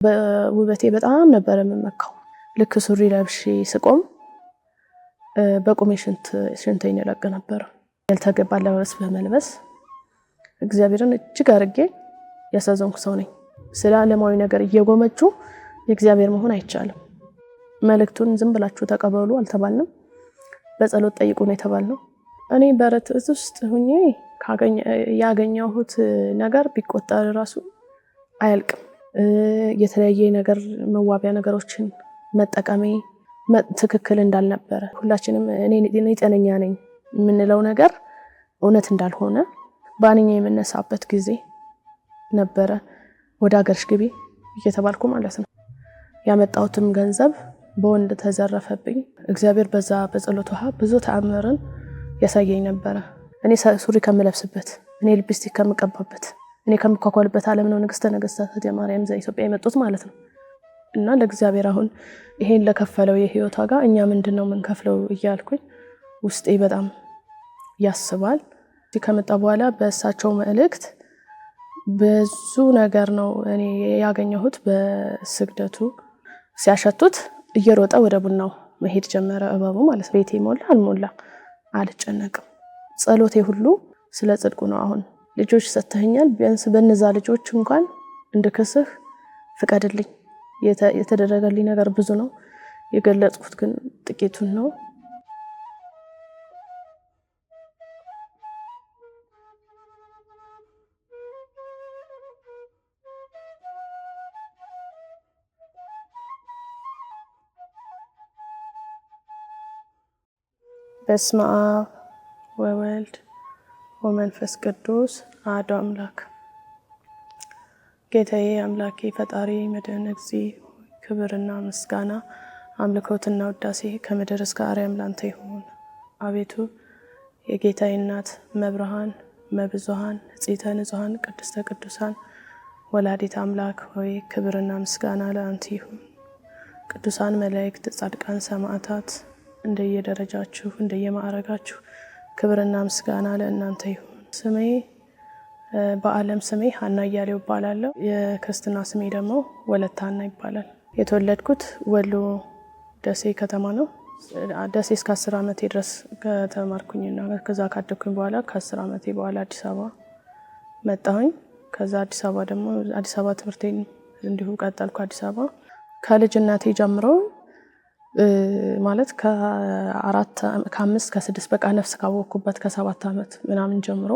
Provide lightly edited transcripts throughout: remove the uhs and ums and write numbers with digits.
በውበቴ በጣም ነበር የምመካው። ልክ ሱሪ ለብሼ ስቆም በቁሜ ሽንቴን ይለቅ ነበር። ያልተገባ አለባበስ በመልበስ እግዚአብሔርን እጅግ አድርጌ ያሳዘንኩ ሰው ነኝ። ስለ ዓለማዊ ነገር እየጎመጁ የእግዚአብሔር መሆን አይቻልም። መልእክቱን ዝም ብላችሁ ተቀበሉ አልተባልንም። በጸሎት ጠይቁ ነው የተባልነው። እኔ በረት ውስጥ ሆኜ ያገኘሁት ነገር ቢቆጠር ራሱ አያልቅም። የተለያየ ነገር መዋቢያ ነገሮችን መጠቀሜ ትክክል እንዳልነበረ ሁላችንም እኔ ጤነኛ ነኝ የምንለው ነገር እውነት እንዳልሆነ ባንኛ የምነሳበት ጊዜ ነበረ። ወደ ሀገርሽ ግቢ እየተባልኩ ማለት ነው። ያመጣሁትም ገንዘብ በወንድ ተዘረፈብኝ። እግዚአብሔር በዛ በጸሎት ውሃ ብዙ ተአምርን ያሳየኝ ነበረ። እኔ ሱሪ ከምለብስበት፣ እኔ ሊፕስቲክ ከምቀባበት፣ እኔ ከምኳኳልበት ዓለም ነው ንግስተ ነገስታት ማርያም ዘኢትዮጵያ የመጡት ማለት ነው። እና ለእግዚአብሔር አሁን ይሄን ለከፈለው የህይወት ዋጋ እኛ ምንድነው የምንከፍለው እያልኩኝ ውስጤ በጣም ያስባል። ከመጣ በኋላ በእሳቸው መልእክት ብዙ ነገር ነው እኔ ያገኘሁት። በስግደቱ ሲያሸቱት እየሮጠ ወደ ቡናው መሄድ ጀመረ እባቡ ማለት ነው። ቤቴ ሞላ አልሞላ አልጨነቅም። ጸሎቴ ሁሉ ስለ ጽድቁ ነው። አሁን ልጆች ሰጥተኛል፣ ቢያንስ በነዛ ልጆች እንኳን እንድከስህ ፍቀድልኝ። የተደረገልኝ ነገር ብዙ ነው፣ የገለጽኩት ግን ጥቂቱን ነው። በስመ አብ ወወልድ ወመንፈስ ቅዱስ አሐዱ አምላክ። ጌታዬ አምላኬ ፈጣሪ መድኃኔ እግዚእ ክብርና ምስጋና አምልኮትና ውዳሴ ከምድር እስከ አርያም ላንተ ይሁን። አቤቱ የጌታዬ እናት መብርሃን መብዙሃን ንጽሕተ ንጹሐን ቅድስተ ቅዱሳን ወላዲተ አምላክ ሆይ ክብርና ምስጋና ለአንተ ይሁን። ቅዱሳን መላእክት፣ ጻድቃን፣ ሰማዕታት እንደየደረጃችሁ እንደየማዕረጋችሁ ክብርና ምስጋና ለእናንተ ይሁን። ስሜ በዓለም ስሜ ሀና እያሌው እባላለሁ። የክርስትና ስሜ ደግሞ ወለተ ሀና ይባላል። የተወለድኩት ወሎ ደሴ ከተማ ነው። ደሴ እስከ 10 ዓመቴ ድረስ ከተማርኩኝና ከዛ ካደኩኝ በኋላ ከ10 ዓመቴ በኋላ አዲስ አበባ መጣሁኝ። ከዛ አዲስ አበባ ደግሞ አዲስ አበባ ትምህርቴን እንዲሁ ቀጠልኩ። አዲስ አበባ ከልጅነቴ ጀምሮ ማለት ከ5 ከ6 በቃ ነፍስ ካወቅኩበት ከ7 ዓመት ምናምን ጀምሮ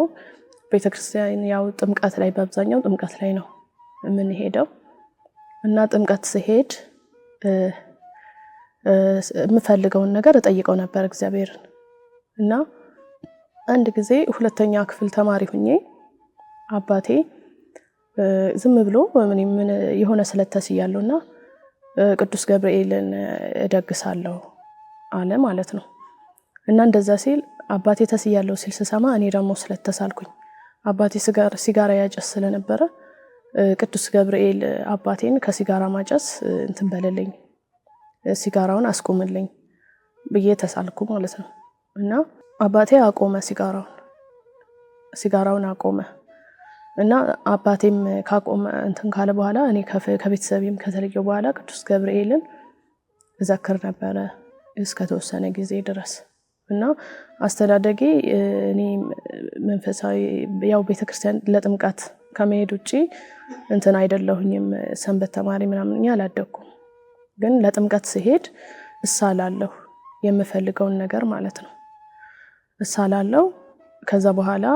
ቤተክርስቲያን ያው ጥምቀት ላይ በአብዛኛው ጥምቀት ላይ ነው የምንሄደው እና ጥምቀት ሲሄድ የምፈልገውን ነገር እጠይቀው ነበር እግዚአብሔርን። እና አንድ ጊዜ 2ኛ ክፍል ተማሪ ሆኜ አባቴ ዝም ብሎ ምን የሆነ ስለተስያለውና ቅዱስ ገብርኤልን እደግሳለሁ አለ ማለት ነው። እና እንደዛ ሲል አባቴ ተስያለሁ ሲል ስሰማ እኔ ደግሞ ስለተሳልኩኝ አባቴ ሲጋራ ያጨስ ስለነበረ ቅዱስ ገብርኤል አባቴን ከሲጋራ ማጨስ እንትን በለልኝ፣ ሲጋራውን አስቆምልኝ ብዬ ተሳልኩ ማለት ነው። እና አባቴ አቆመ፣ ሲጋራውን አቆመ። እና አባቴም ካቆመ እንትን ካለ በኋላ እኔ ከቤተሰቤም ከተለየው በኋላ ቅዱስ ገብርኤልን እዘክር ነበረ እስከ ተወሰነ ጊዜ ድረስ። እና አስተዳደጌ እኔ መንፈሳዊ ያው ቤተክርስቲያን ለጥምቀት ከመሄድ ውጪ እንትን አይደለሁኝም፣ ሰንበት ተማሪ ምናምን አላደኩም። ግን ለጥምቀት ሲሄድ እሳላለሁ የምፈልገውን ነገር ማለት ነው እሳላለሁ። ከዛ በኋላ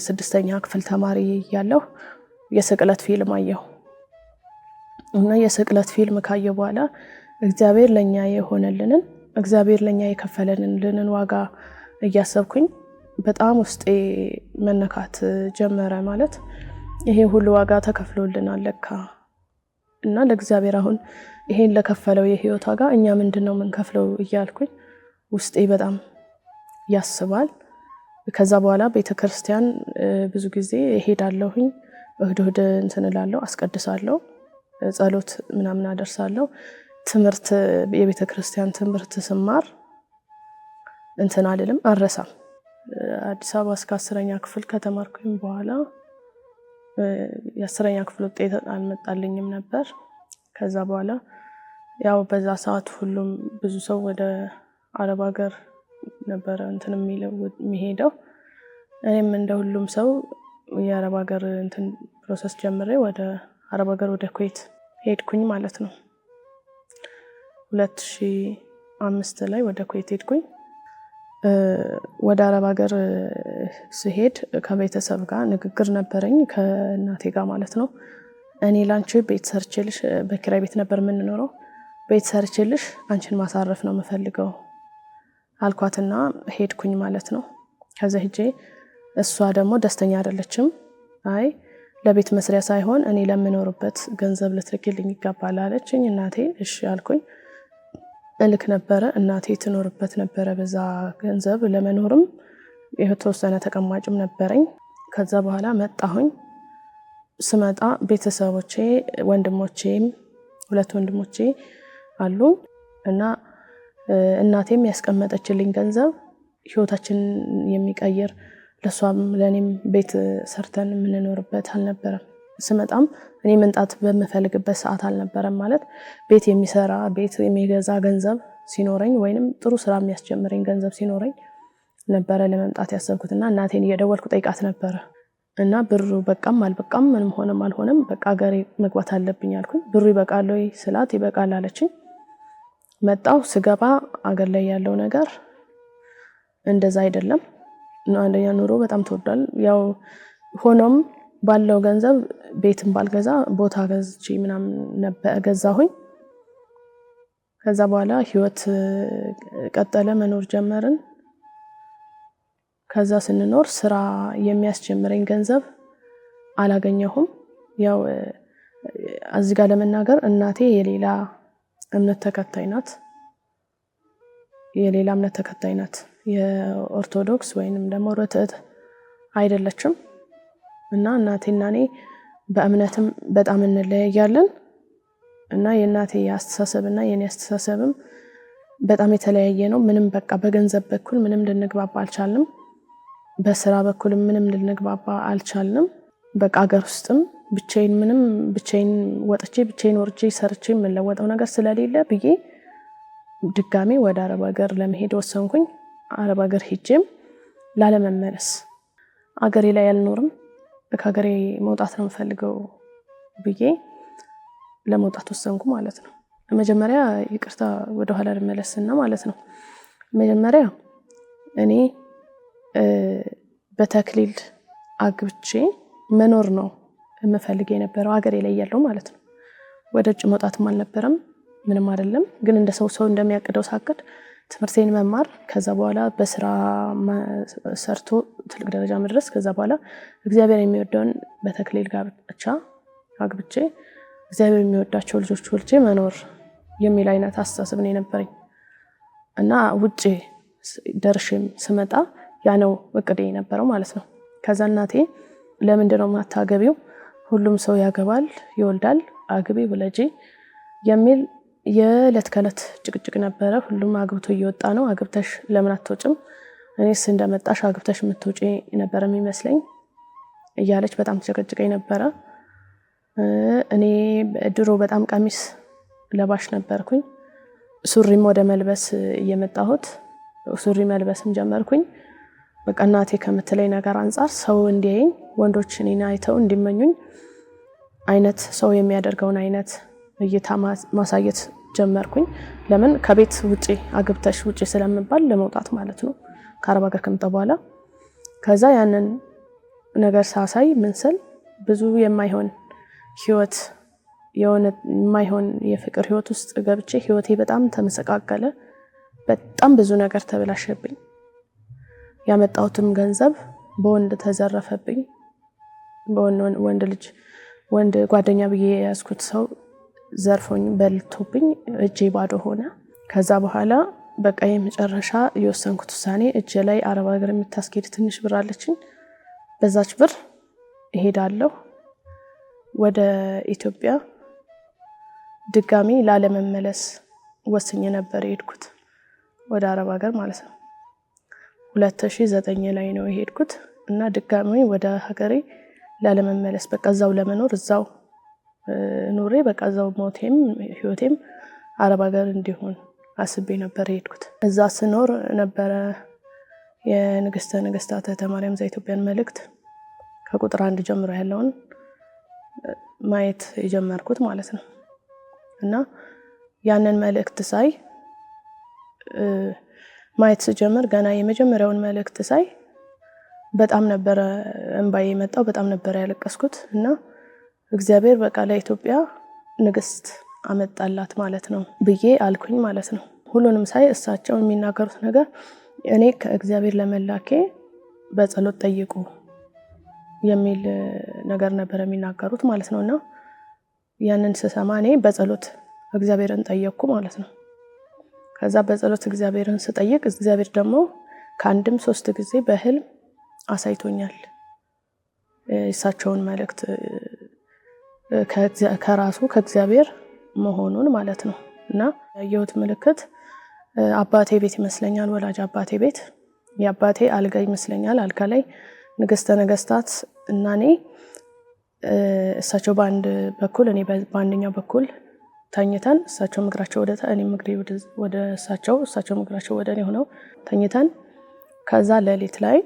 6ኛ ክፍል ተማሪ ያለሁ የስቅለት ፊልም አየሁ። እና የስቅለት ፊልም ካየሁ በኋላ እግዚአብሔር ለኛ የሆነልንን እግዚአብሔር ለኛ የከፈለልንን ዋጋ እያሰብኩኝ በጣም ውስጤ መነካት ጀመረ። ማለት ይሄ ሁሉ ዋጋ ተከፍሎልናል ለካ። እና ለእግዚአብሔር አሁን ይሄን ለከፈለው የህይወት ዋጋ እኛ ምንድነው የምንከፍለው እያልኩኝ ውስጤ በጣም ያስባል። ከዛ በኋላ ቤተክርስቲያን ብዙ ጊዜ እሄዳለሁኝ። እሁድ እንትን እላለሁ፣ አስቀድሳለሁ፣ ጸሎት ምናምን አደርሳለሁ። ትምህርት የቤተክርስቲያን ትምህርት ስማር እንትን አልልም፣ አልረሳም። አዲስ አበባ እስከ 10ኛ ክፍል ከተማርኩኝ በኋላ የ10ኛ ክፍል ውጤት አልመጣልኝም ነበር። ከዛ በኋላ ያው በዛ ሰዓት ሁሉም ብዙ ሰው ወደ አረብ ሀገር ነበረ እንትን የሚሄደው። እኔም እንደ ሁሉም ሰው የአረብ ሀገር እንትን ፕሮሰስ ጀምሬ ወደ አረብ ሀገር ወደ ኩዌት ሄድኩኝ ማለት ነው። 2005 ላይ ወደ ኩዌት ሄድኩኝ። ወደ አረብ ሀገር ስሄድ ከቤተሰብ ጋር ንግግር ነበረኝ ከእናቴ ጋር ማለት ነው። እኔ ላንቺ ቤት ሰርችልሽ፣ በኪራይ ቤት ነበር የምንኖረው፣ ቤት ሰርችልሽ አንቺን ማሳረፍ ነው የምፈልገው አልኳትና ሄድኩኝ ማለት ነው። ከዛ ሄጄ እሷ ደግሞ ደስተኛ አይደለችም። አይ ለቤት መስሪያ ሳይሆን እኔ ለምኖርበት ገንዘብ ልትልክልኝ ይገባል አለችኝ። እናቴ እሺ አልኩኝ። እልክ ነበረ፣ እናቴ ትኖርበት ነበረ በዛ ገንዘብ። ለመኖርም የተወሰነ ተቀማጭም ነበረኝ። ከዛ በኋላ መጣሁኝ። ስመጣ ቤተሰቦቼ ወንድሞቼም 2 ወንድሞቼ አሉ እና እናቴም ያስቀመጠችልኝ ገንዘብ ህይወታችን የሚቀይር ለሷም ለኔም ቤት ሰርተን የምንኖርበት አልነበረም። ስመጣም እኔ መንጣት በመፈልግበት ሰዓት አልነበረም። ማለት ቤት የሚሰራ ቤት የሚገዛ ገንዘብ ሲኖረኝ ወይንም ጥሩ ስራ የሚያስጀምረኝ ገንዘብ ሲኖረኝ ነበረ ለመምጣት ያሰብኩትና እናቴን እየደወልኩ ጠይቃት ነበረ እና ብሩ በቃም አልበቃም ምንም ሆነም አልሆነም በቃ ሀገሬ መግባት አለብኝ አልኩኝ። ብሩ ይበቃል ወይ ስላት ይበቃል አለችኝ። መጣው ስገባ አገር ላይ ያለው ነገር እንደዛ አይደለም። አንደኛ ኑሮ በጣም ተወዷል። ያው ሆኖም ባለው ገንዘብ ቤትም ባልገዛ ቦታ ገዝቼ ምናምን ነበር ገዛሁኝ። ከዛ በኋላ ህይወት ቀጠለ፣ መኖር ጀመርን። ከዛ ስንኖር ስራ የሚያስጀምረኝ ገንዘብ አላገኘሁም። ያው እዚህ ጋር ለመናገር እናቴ የሌላ እምነት ተከታይ ናት። የሌላ እምነት ተከታይ ናት። የኦርቶዶክስ ወይንም ደግሞ ርትዕት አይደለችም። እና እናቴና እኔ በእምነትም በጣም እንለያያለን እና የእናቴ አስተሳሰብና የኔ አስተሳሰብም በጣም የተለያየ ነው። ምንም በቃ በገንዘብ በኩል ምንም ልንግባባ አልቻልንም። በስራ በኩልም ምንም ልንግባባ አልቻልንም። በቃ ሀገር ውስጥም ብቻዬን ወጥቼ ብቻዬን ወርጄ ሰርቼ የምለወጠው ነገር ስለሌለ ብዬ ድጋሜ ወደ አረብ ሀገር ለመሄድ ወሰንኩኝ። አረብ ሀገር ሄጄም ላለመመለስ አገሬ ላይ አልኖርም፣ ከሀገሬ መውጣት ነው የምፈልገው ብዬ ለመውጣት ወሰንኩ ማለት ነው። መጀመሪያ ይቅርታ ወደ ኋላ ልመለስና ማለት ነው። መጀመሪያ እኔ በተክሊል አግብቼ መኖር ነው የምፈልግ የነበረው ሀገሬ ላይ ያለው ማለት ነው። ወደ ውጭ መውጣትም አልነበረም፣ ምንም አይደለም። ግን እንደ ሰው እንደሚያቅደው ሳቅድ ትምህርቴን መማር፣ ከዛ በኋላ በስራ ሰርቶ ትልቅ ደረጃ መድረስ፣ ከዛ በኋላ እግዚአብሔር የሚወደውን በተክሊል ጋብቻ አግብቼ እግዚአብሔር የሚወዳቸው ልጆች ወልጄ መኖር የሚል አይነት አስተሳሰብ ነው የነበረኝ እና ውጪ ደርሼም ስመጣ ያ ነው እቅዴ የነበረው ማለት ነው። ከዛ እናቴ ለምንድነው ማታገቢው? ሁሉም ሰው ያገባል ይወልዳል፣ አግቢ ውለጂ የሚል የዕለት ከዕለት ጭቅጭቅ ነበረ። ሁሉም አግብቶ እየወጣ ነው፣ አግብተሽ ለምን አትወጭም? እኔስ እንደመጣሽ አግብተሽ የምትወጪ ነበር የሚመስለኝ እያለች በጣም ተጨቅጭቀኝ ነበረ። እኔ ድሮ በጣም ቀሚስ ለባሽ ነበርኩኝ። ሱሪም ወደ መልበስ እየመጣሁት ሱሪ መልበስም ጀመርኩኝ። በቃ እናቴ ከምትለኝ ነገር አንጻር ሰው እንዲያየኝ፣ ወንዶች እኔን አይተው እንዲመኙኝ አይነት ሰው የሚያደርገውን አይነት እይታ ማሳየት ጀመርኩኝ። ለምን ከቤት ውጪ አግብተሽ ውጪ ስለምባል ለመውጣት ማለት ነው ከአረብ ሀገር ከመጣሁ በኋላ። ከዛ ያንን ነገር ሳሳይ ምንስል ብዙ የማይሆን ህይወት የሆነ የማይሆን የፍቅር ህይወት ውስጥ ገብቼ ህይወቴ በጣም ተመሰቃቀለ። በጣም ብዙ ነገር ተበላሸብኝ። ያመጣሁትም ገንዘብ በወንድ ተዘረፈብኝ። ወንድ ጓደኛ ብዬ ያስኩት ሰው ዘርፎኝ በልቶብኝ እጄ ባዶ ሆነ። ከዛ በኋላ በቃ የመጨረሻ የወሰንኩት ውሳኔ እጄ ላይ አረብ ሀገር የምታስኬድ ትንሽ ብር አለችኝ። በዛች ብር እሄዳለሁ ወደ ኢትዮጵያ። ድጋሚ ላለመመለስ ወስኜ ነበር የሄድኩት ወደ አረብ ሀገር ማለት ነው። 2009 ላይ ነው የሄድኩት እና ድጋሚ ወደ ሀገሬ ላለመመለስ በቃ እዛው ለመኖር እዛው ኑሬ በቃ እዛው ሞቴም ህይወቴም አረብ ሀገር እንዲሆን አስቤ ነበር የሄድኩት። እዛ ስኖር ነበረ የንግስተ ነገስታት እህተ ማርያም ዘኢትዮጵያን መልእክት ከቁጥር 1 ጀምሮ ያለውን ማየት የጀመርኩት ማለት ነው። እና ያንን መልእክት ሳይ ማየት ስጀምር ገና የመጀመሪያውን መልእክት ሳይ በጣም ነበር እንባዬ የመጣው፣ በጣም ነበር ያለቀስኩት። እና እግዚአብሔር በቃ ለኢትዮጵያ ንግስት አመጣላት ማለት ነው ብዬ አልኩኝ ማለት ነው። ሁሉንም ሳይ እሳቸው የሚናገሩት ነገር እኔ ከእግዚአብሔር ለመላኬ በጸሎት ጠይቁ የሚል ነገር ነበር የሚናገሩት ማለት ነውና ያንን ስሰማ እኔ በጸሎት እግዚአብሔርን ጠየቅኩ ማለት ነው። ከዛ በጸሎት እግዚአብሔርን ስጠይቅ እግዚአብሔር ደግሞ ከአንድም 3 ጊዜ በህልም አሳይቶኛል እሳቸውን መልእክት ከራሱ ከእግዚአብሔር መሆኑን ማለት ነው። እና ያየሁት ምልክት አባቴ ቤት ይመስለኛል፣ ወላጅ አባቴ ቤት የአባቴ አልጋ ይመስለኛል። አልጋ ላይ ንግስተ ነገስታት እና እኔ እሳቸው በአንድ በኩል እኔ በአንደኛው በኩል ተኝተን እሳቸው ምግራቸው ወደ እኔ ምግሬ ወደ እሳቸው ምግራቸው ወደ እኔ ሆነው ተኝተን ከዛ ሌሊት ላይ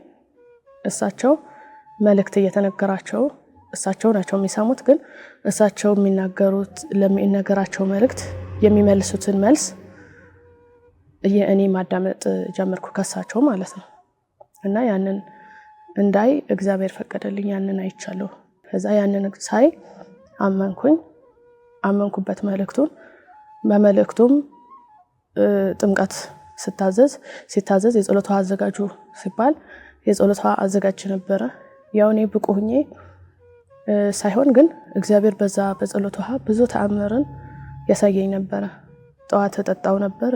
እሳቸው መልእክት እየተነገራቸው እሳቸው ናቸው የሚሰሙት፣ ግን እሳቸው የሚናገሩት ለሚነገራቸው መልእክት የሚመልሱትን መልስ እኔ ማዳመጥ ጀመርኩ ከሳቸው ማለት ነው። እና ያንን እንዳይ እግዚአብሔር ፈቀደልኝ። ያንን አይቻለሁ። ከዛ ያንን ሳይ አመንኩበት መልእክቱን። በመልእክቱም ጥምቀት ሲታዘዝ የጸሎቷ አዘጋጁ ሲባል የጸሎቷ አዘጋጅ ነበረ። ያው እኔ ብቁ ሆኜ ሳይሆን ግን እግዚአብሔር በዛ በጸሎቷ ብዙ ተአምርን ያሳየኝ ነበረ። ጠዋት ተጠጣው ነበር፣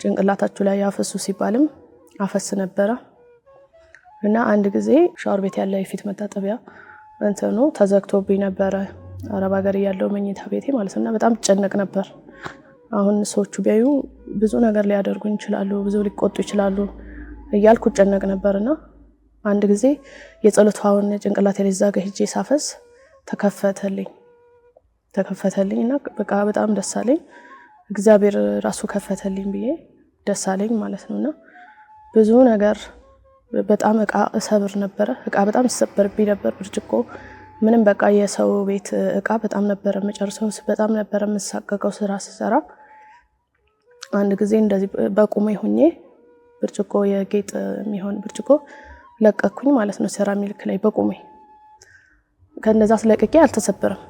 ጭንቅላታችሁ ላይ ያፈሱ ሲባልም አፈስ ነበረ። እና አንድ ጊዜ ሻወር ቤት ያለ የፊት መታጠቢያ እንትኑ ተዘግቶብኝ ነበረ፣ አረብ ሀገር ያለው መኝታ ቤቴ ማለት ነው። በጣም ጨነቅ ነበር። አሁን ሰዎቹ ቢያዩ ብዙ ነገር ሊያደርጉኝ ይችላሉ፣ ብዙ ሊቆጡ ይችላሉ እያልኩ ጨነቅ ነበርና አንድ ጊዜ የጸሎቷን ጭንቅላቴ ላይ ዛጋ ሄጄ ሳፈስ ተከፈተልኝና በቃ በጣም ደስ አለኝ። እግዚአብሔር ራሱ ከፈተልኝ ብዬ ደስ አለኝ ማለት ነውና ብዙ ነገር በጣም እቃ እሰብር ነበረ። እቃ በጣም ይሰበርብኝ ነበር። ብርጭቆ ምንም በቃ የሰው ቤት እቃ በጣም ነበር መጨረሻው። በጣም ነበር የምሳቀቀው ስራ ስሰራ። አንድ ጊዜ እንደዚህ በቁሜ ሆኜ ብርጭቆ የጌጥ የሚሆን ብርጭቆ ለቀኩኝ ማለት ነው፣ ሴራሚክ ላይ በቁሜ። ከነዛ ስለቀቄ አልተሰበረም።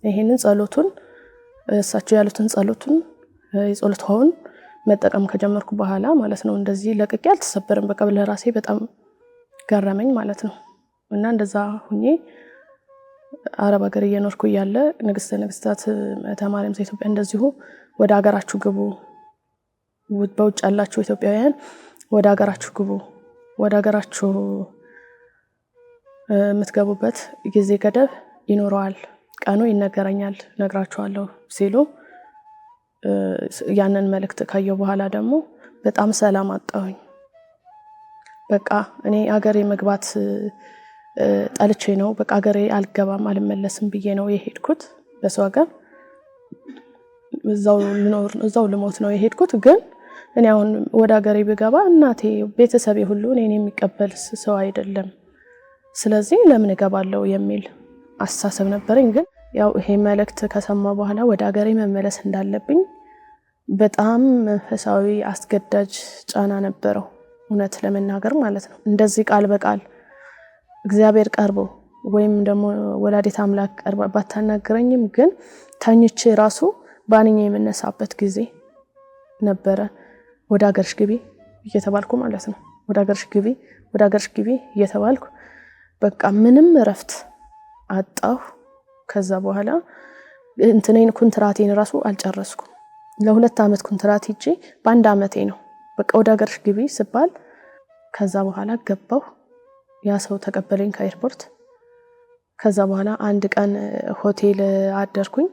ይሄንን ጸሎቱን እሳቸው ያሉትን ጸሎቱን የጸሎቷን መጠቀም ከጀመርኩ በኋላ ማለት ነው እንደዚህ ለቀቄ አልተሰበረም። በቃ ለራሴ በጣም ገረመኝ ማለት ነው። እና እንደዛ ሆኜ አረብ ሀገር እየኖርኩ ያለ ንግስተ ነገስታት እህተ ማርያም ዘኢትዮጵያ እንደዚሁ ወደ ሀገራችሁ ግቡ፣ በውጭ ያላችሁ ኢትዮጵያውያን ወደ ሀገራችሁ ግቡ፣ ወደ ሀገራችሁ የምትገቡበት ጊዜ ገደብ ይኖረዋል፣ ቀኑ ይነገረኛል፣ ነግራችኋለሁ ሲሉ ያንን መልእክት ካየሁ በኋላ ደግሞ በጣም ሰላም አጣሁኝ። በቃ እኔ ሀገሬ መግባት ጠልቼ ነው፣ በቃ ሀገሬ አልገባም አልመለስም ብዬ ነው የሄድኩት። በሰው ሀገር እዛው ልሞት ነው የሄድኩት። ግን እኔ አሁን ወደ ሀገሬ ብገባ እናቴ ቤተሰቤ ሁሉ እኔን የሚቀበል ሰው አይደለም፣ ስለዚህ ለምን እገባለሁ የሚል አስተሳሰብ ነበረኝ። ግን ያው ይሄ መልእክት ከሰማ በኋላ ወደ ሀገሬ መመለስ እንዳለብኝ በጣም መንፈሳዊ አስገዳጅ ጫና ነበረው፣ እውነት ለመናገር ማለት ነው። እንደዚህ ቃል በቃል እግዚአብሔር ቀርቦ ወይም ደግሞ ወላዲተ አምላክ ቀርባ ባታናገረኝም ግን ተኝቼ ራሱ ባንኛ የምነሳበት ጊዜ ነበረ። ወደ ሀገርሽ ግቢ እየተባልኩ ማለት ነው። ወደ ሀገርሽ ግቢ እየተባልኩ በቃ ምንም እረፍት አጣሁ። ከዛ በኋላ እንትኔን ኮንትራቴን ራሱ አልጨረስኩም። ለ2 ዓመት ኮንትራት ሂጄ በ1 ዓመቴ ነው በቃ ወደ ሀገርሽ ግቢ ስባል ከዛ በኋላ ገባሁ። ያ ሰው ተቀበለኝ ከኤርፖርት። ከዛ በኋላ አንድ ቀን ሆቴል አደርኩኝ።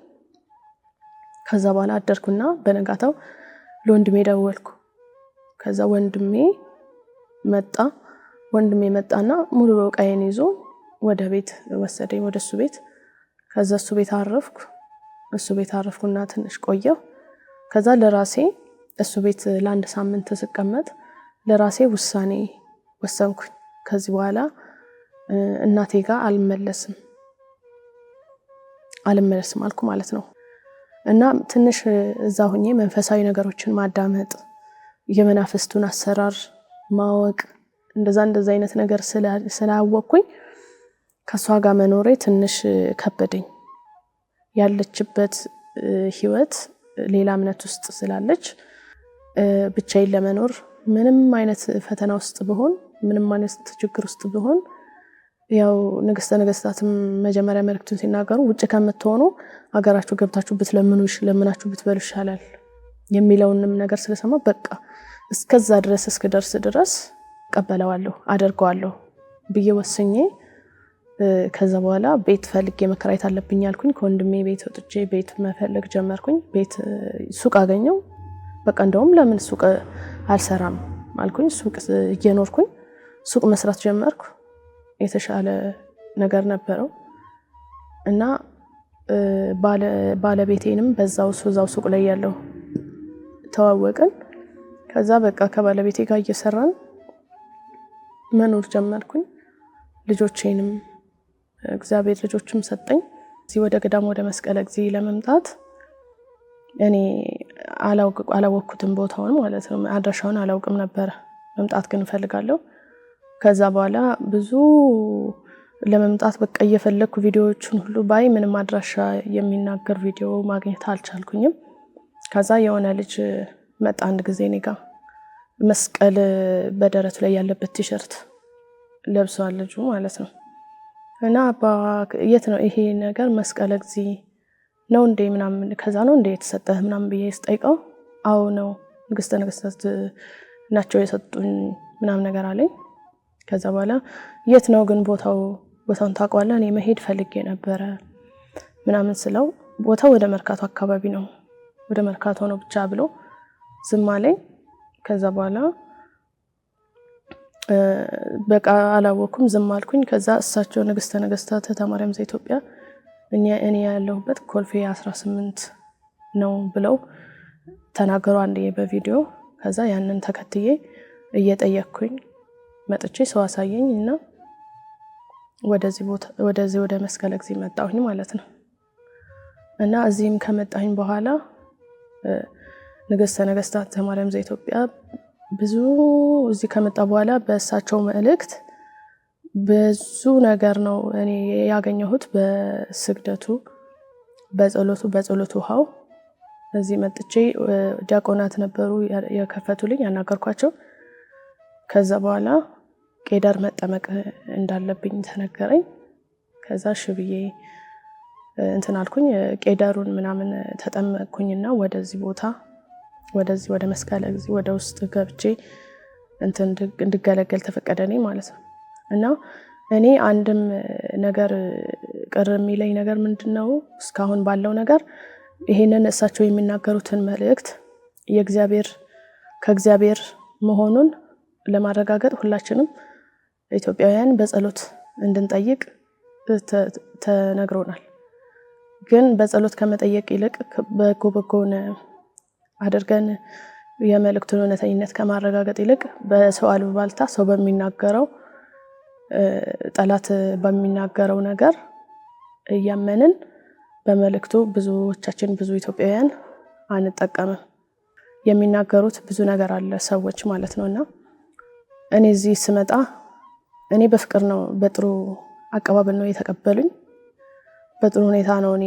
ከዛ በኋላ አደርኩና በነጋታው ለወንድሜ ደወልኩ። ከዛ ወንድሜ መጣና ሙሉ ዕቃዬን ይዞ ወደ ቤት ወሰደኝ፣ ወደሱ ቤት። ከዛ እሱ ቤት አረፍኩና ትንሽ ቆየሁ። ከዛ ለራሴ እሱ ቤት ለአንድ ሳምንት ስቀመጥ ለራሴ ውሳኔ ወሰንኩኝ። ከዚህ በኋላ እናቴ ጋር አልመለስም አልኩ ማለት ነው። እና ትንሽ እዛ ሆኜ መንፈሳዊ ነገሮችን ማዳመጥ፣ የመናፍስቱን አሰራር ማወቅ፣ እንደዛ አይነት ነገር ስላወቅኩኝ ከሷ ጋር መኖሬ ትንሽ ከበደኝ። ያለችበት ህይወት ሌላ እምነት ውስጥ ስላለች ብቻዬን ለመኖር ምንም አይነት ፈተና ውስጥ ብሆን፣ ምንም አይነት ችግር ውስጥ ብሆን፣ ያው ንግስተ ነገስታትም መጀመሪያ መልእክቱን ሲናገሩ ውጭ ከምትሆኑ አገራችሁ ገብታችሁ ለምናችሁ ብትበሉ ይሻላል የሚለውንም ነገር ስለሰማ በቃ እስከዛ ድረስ እስክደርስ ድረስ ቀበለዋለሁ አደርገዋለሁ ብዬ ወስኜ ከዛ በኋላ ቤት ፈልጌ መከራየት አለብኝ አልኩኝ። ከወንድሜ ቤት ወጥቼ ቤት መፈለግ ጀመርኩኝ። ቤት ሱቅ አገኘው። በቃ እንደውም ለምን ሱቅ አልሰራም አልኩኝ። ሱቅ እየኖርኩኝ ሱቅ መስራት ጀመርኩ። የተሻለ ነገር ነበረው እና ባለቤቴንም በዛው ሱቅ ላይ ያለው ተዋወቅን። ከዛ በቃ ከባለቤቴ ጋር እየሰራን መኖር ጀመርኩኝ። ልጆቼንም እግዚአብሔር ልጆችም ሰጠኝ። እዚህ ወደ ገዳም ወደ መስቀለ እግዚእ ለመምጣት እኔ አላወቅኩትም ቦታውን ማለት ነው። አድራሻውን አላውቅም ነበር። መምጣት ግን እፈልጋለሁ። ከዛ በኋላ ብዙ ለመምጣት በቃ እየፈለኩ ቪዲዮዎችን ሁሉ ባይ ምንም አድራሻ የሚናገር ቪዲዮ ማግኘት አልቻልኩኝም። ከዛ የሆነ ልጅ መጣ አንድ ጊዜ እኔ ጋር መስቀል በደረቱ ላይ ያለበት ቲሸርት ለብሷል ልጁ ማለት ነው። እና አባ የት ነው ይሄ ነገር መስቀለ እግዚእ ነው እንዴ ምናምን፣ ከዛ ነው እንዴ የተሰጠህ ምናምን ብዬ ስጠይቀው አዎ ነው ንግስተ ነገስታት ናቸው የሰጡኝ ምናምን ነገር አለኝ። ከዛ በኋላ የት ነው ግን ቦታውን ታውቀዋለህ? እኔ መሄድ ፈልጌ ነበረ ምናምን ስለው ቦታው ወደ መርካቶ አካባቢ ነው፣ ወደ መርካቶ ነው ብቻ ብሎ ዝም አለኝ። ከዛ በኋላ በቃ አላወኩም፣ ዝም አልኩኝ። ከዛ እሳቸው ንግስተ ነገስታት ተማሪያም ዘኢትዮጵያ እኔ ያለሁበት ኮልፌ 18 ነው ብለው ተናገሩ አንዴ በቪዲዮ። ከዛ ያንን ተከትዬ እየጠየቅኩኝ መጥቼ ሰው አሳየኝ እና ወደዚህ ወደ መስቀለ እግዚእ መጣሁኝ ማለት ነው። እና እዚህም ከመጣሁኝ በኋላ ንግስተ ነገስታት ተማሪያም ዘኢትዮጵያ ብዙ እዚህ ከመጣ በኋላ በእሳቸው መልእክት ብዙ ነገር ነው እኔ ያገኘሁት። በስግደቱ በጸሎቱ ውሃው እዚህ መጥቼ ዲያቆናት ነበሩ የከፈቱልኝ ያናገርኳቸው። ከዛ በኋላ ቄደር መጠመቅ እንዳለብኝ ተነገረኝ። ከዛ ሽብዬ እንትን አልኩኝ። ቄደሩን ምናምን ተጠመቅኩኝና ወደ መስቀለ እግዚእ ወደ ውስጥ ገብቼ እንድገለገል ተፈቀደልኝ ማለት ነው። እና እኔ አንድም ነገር ቅር የሚለኝ ነገር ምንድነው እስካሁን ባለው ነገር ይሄንን እሳቸው የሚናገሩትን መልእክት ከእግዚአብሔር መሆኑን ለማረጋገጥ ሁላችንም ኢትዮጵያውያን በጸሎት እንድንጠይቅ ተነግሮናል። ግን በጸሎት ከመጠየቅ ይልቅ በጎን አድርገን የመልእክቱን እውነተኝነት ከማረጋገጥ ይልቅ በሰው አሉባልታ ሰው በሚናገረው ጠላት በሚናገረው ነገር እያመንን በመልእክቱ ብዙ ኢትዮጵያውያን አንጠቀምም። የሚናገሩት ብዙ ነገር አለ ሰዎች ማለት ነውና እኔ እዚህ ስመጣ እኔ በፍቅር ነው በጥሩ አቀባበል ነው የተቀበሉኝ። በጥሩ ሁኔታ ነው እኔ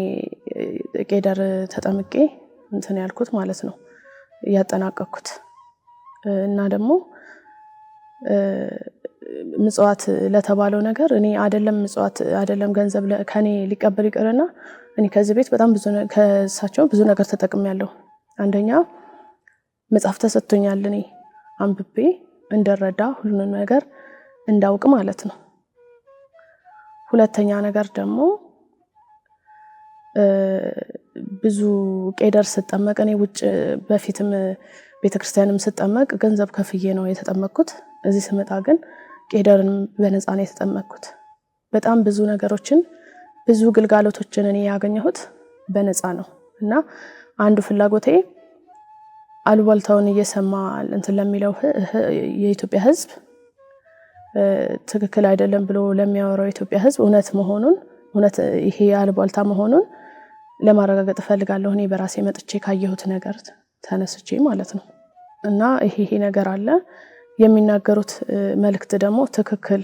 ቄደር ተጠምቄ እንትን ያልኩት ማለት ነው ያጠናቀቅኩት። እና ደግሞ ምጽዋት ለተባለው ነገር እኔ አይደለም ገንዘብ ከኔ ሊቀበል ይቀርና እኔ ከዚህ ቤት በጣም ከእሳቸው ብዙ ነገር ተጠቅሜያለሁ። አንደኛ መጽሐፍ ተሰጥቶኛል እኔ አንብቤ እንደረዳ ሁሉንም ነገር እንዳውቅ ማለት ነው። ሁለተኛ ነገር ደግሞ ብዙ ቄደር ስጠመቅ እኔ ውጭ በፊትም ቤተክርስቲያንም ስጠመቅ ገንዘብ ከፍዬ ነው የተጠመቅኩት። እዚህ ስመጣ ግን ቄደርን በነፃ ነው የተጠመቅኩት። በጣም ብዙ ነገሮችን ብዙ ግልጋሎቶችን እኔ ያገኘሁት በነፃ ነው እና አንዱ ፍላጎቴ አሉባልታውን እየሰማ እንትን ለሚለው የኢትዮጵያ ሕዝብ ትክክል አይደለም ብሎ ለሚያወራው የኢትዮጵያ ሕዝብ እውነት ይሄ አሉባልታ መሆኑን ለማረጋገጥ ፈልጋለሁ። እኔ በራሴ መጥቼ ካየሁት ነገር ተነስቼ ማለት ነው እና ይሄ ነገር አለ የሚናገሩት መልእክት ደግሞ ትክክል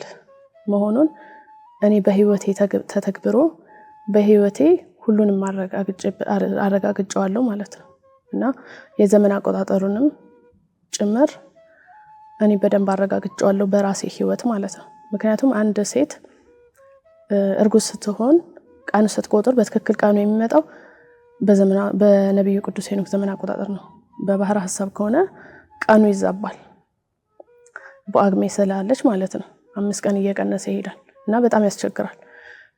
መሆኑን እኔ በህይወቴ ተተግብሮ በህይወቴ ሁሉንም አረጋግጫለሁ ማለት ነው እና የዘመን አቆጣጠሩንም ጭምር እኔ በደንብ አረጋግጫለሁ በራሴ ህይወት ማለት ነው። ምክንያቱም አንድ ሴት እርጉዝ ስትሆን ቀኑ ስትቆጥር በትክክል ቀኑ የሚመጣው በነብዩ ቅዱስ ሄኖክ ዘመን አቆጣጠር ነው። በባህር ሐሳብ ከሆነ ቀኑ ይዛባል በአግሜ ስላለች ማለት ነው 5 ቀን እየቀነሰ ይሄዳል እና በጣም ያስቸግራል።